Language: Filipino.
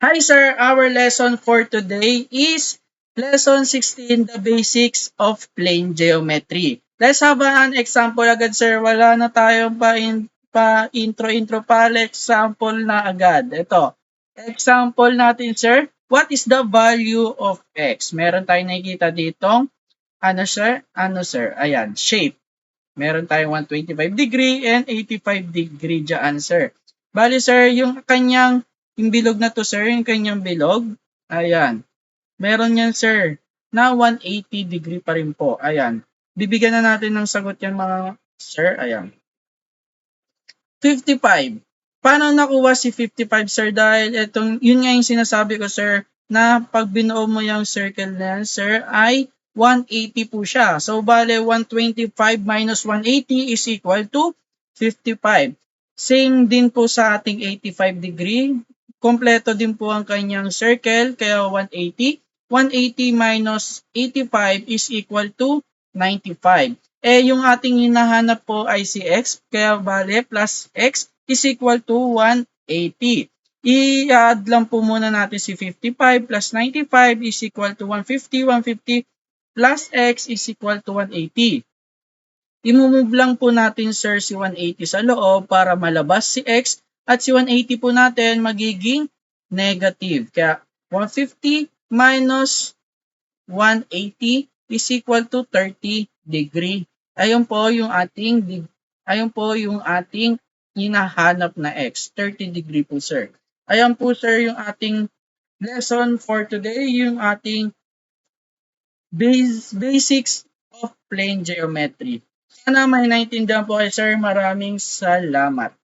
Hi sir, our lesson for today is lesson 16, the basics of plane geometry. Let's have an example agad sir. Wala na tayong intro pa, example na agad. Ito, example natin sir. What is the value of x? Meron tayong nakikita ditong ano sir? Ayan, shape. Meron tayong 125 degree and 85 degree dyan, sir. Bali, sir, yung bilog na to, sir, yung kanyang bilog, ayan. Meron yan, sir, na 180 degree pa rin po. Ayan. Bibigyan na natin ng sagot yan, mga sir. Ayan. 55. Paano nakuha si 55, sir? Dahil yun nga yung sinasabi ko, sir, na pag binuo mo yung circle na yan, sir, ay 180 po siya. So, bale, 125 minus 180 is equal to 55. Same din po sa ating 85 degree. Kompleto din po ang kanyang circle, kaya 180. 180 minus 85 is equal to 95. Yung ating hinahanap po ay si x, kaya bale plus x is equal to 180. I-add lang po muna natin si 55 plus 95 is equal to 150. 150 plus x is equal to 180. I-move lang po natin sir si 180 sa loob para malabas si x at si 180 po natin magiging negative. Kaya 150 minus 180 is equal to 30 degree. Ayun po yung ating hinahanap na x, 30 degree po sir. Ayan po sir yung ating lesson for today, yung ating basics of plane geometry. Sana may naintindihan po kayo sir. Maraming salamat.